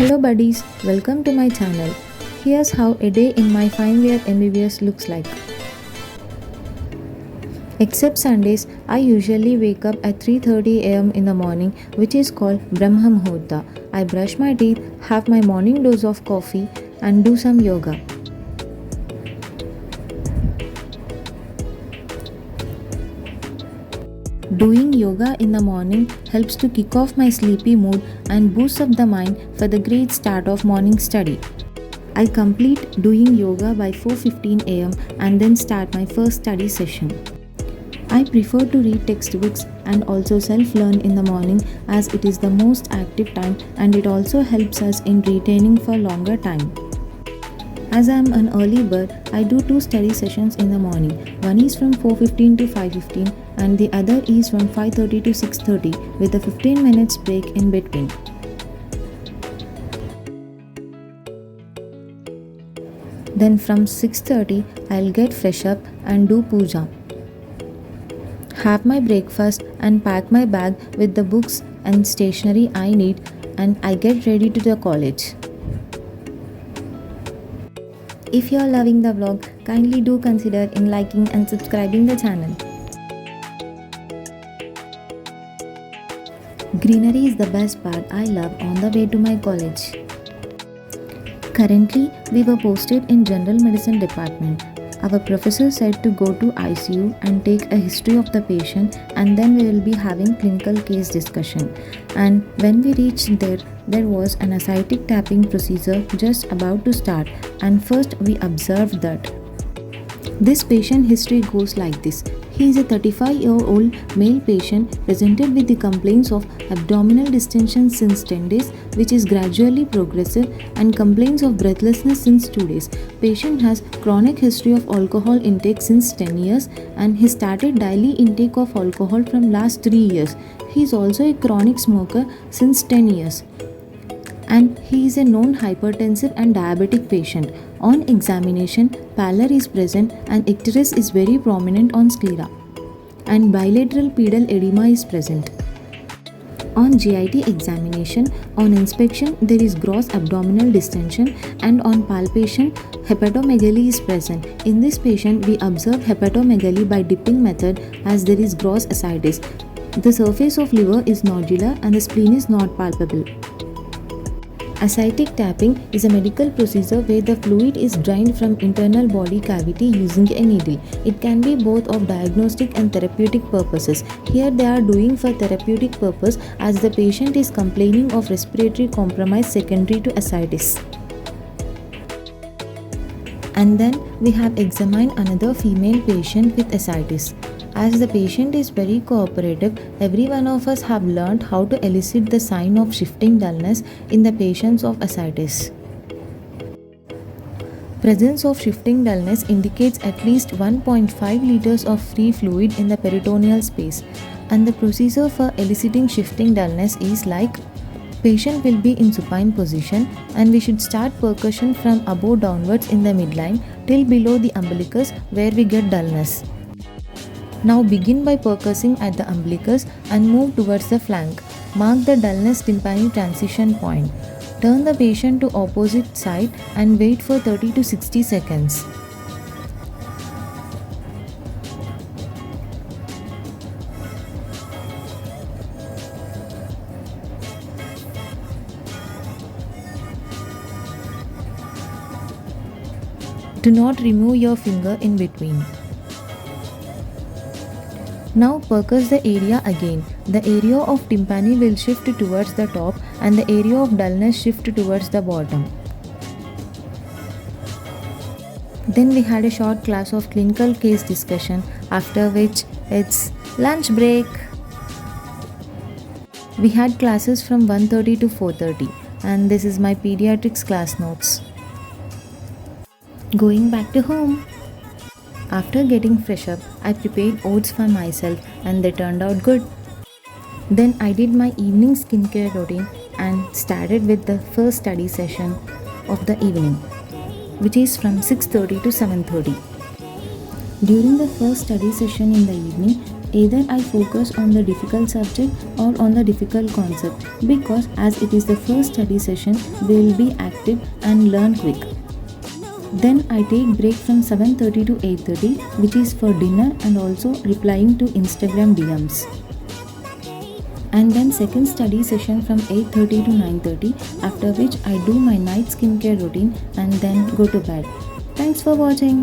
Hello buddies, welcome to my channel. Here's how a day in my final year Mbbs looks like. Except Sundays, I usually wake up at 3:30 am in the morning, which is called Brahma Muhurta. I brush my teeth, have my morning dose of coffee and do some yoga. Doing yoga in the morning helps to kick off my sleepy mood and boosts up the mind for the great start of morning study. I complete doing yoga by 4:15 am and then start my first study session. I prefer to read textbooks and also self-learn in the morning as it is the most active time and it also helps us in retaining for longer time. As I am an early bird, I do 2 study sessions in the morning. One is from 4:15 to 5:15 and the other is from 5:30 to 6:30 with a 15 minutes break in between. Then from 6:30, I'll get fresh up and do puja. Have my breakfast and pack my bag with the books and stationery I need and I get ready to the college. If you are loving the vlog, kindly do consider in liking and subscribing the channel. Greenery is the best part I love on the way to my college. Currently, we were posted in General Medicine department. Our professor said to go to ICU and take a history of the patient and then we will be having clinical case discussion. And when we reached there was an ascitic tapping procedure just about to start and first we observed that. This patient history goes like this. He is a 35-year-old male patient presented with the complaints of abdominal distension since 10 days which is gradually progressive and complaints of breathlessness since 2 days. Patient has chronic history of alcohol intake since 10 years and he started daily intake of alcohol from last 3 years. He is also a chronic smoker since 10 years. And he is a known hypertensive and diabetic patient. On examination, pallor is present and icterus is very prominent on sclera and bilateral pedal edema is present. On GIT examination, on inspection there is gross abdominal distension and on palpation hepatomegaly is present. In this patient we observe hepatomegaly by dipping method as there is gross ascites. The surface of liver is nodular and the spleen is not palpable. Ascitic tapping is a medical procedure where the fluid is drained from internal body cavity using a needle. It can be both of diagnostic and therapeutic purposes. Here they are doing for therapeutic purpose as the patient is complaining of respiratory compromise secondary to ascites. And then we have examined another female patient with ascites. As the patient is very cooperative, every one of us have learned how to elicit the sign of shifting dullness in the patients of ascites. Presence of shifting dullness indicates at least 1.5 liters of free fluid in the peritoneal space, and the procedure for eliciting shifting dullness is like patient will be in supine position and we should start percussion from above downwards in the midline till below the umbilicus where we get dullness. Now begin by percussing at the umbilicus and move towards the flank. Mark the dullness tympani transition point. Turn the patient to opposite side and wait for 30 to 60 seconds. Do not remove your finger in between. Now percuss the area again. The area of tympani will shift towards the top and the area of dullness shift towards the bottom. Then we had a short class of clinical case discussion, after which it's lunch break. We had classes from 1:30 to 4:30 and this is my pediatrics class notes. Going back to home. After getting fresh up, I prepared oats for myself and they turned out good. Then I did my evening skincare routine and started with the first study session of the evening, which is from 6:30 to 7:30. During the first study session in the evening, either I focus on the difficult subject or on the difficult concept, because as it is the first study session, we will be active and learn quick. Then I take break from 7:30 to 8:30, which is for dinner and also replying to Instagram DMs. And then second study session from 8:30 to 9:30, after which I do my night skincare routine and then go to bed. Thanks for watching.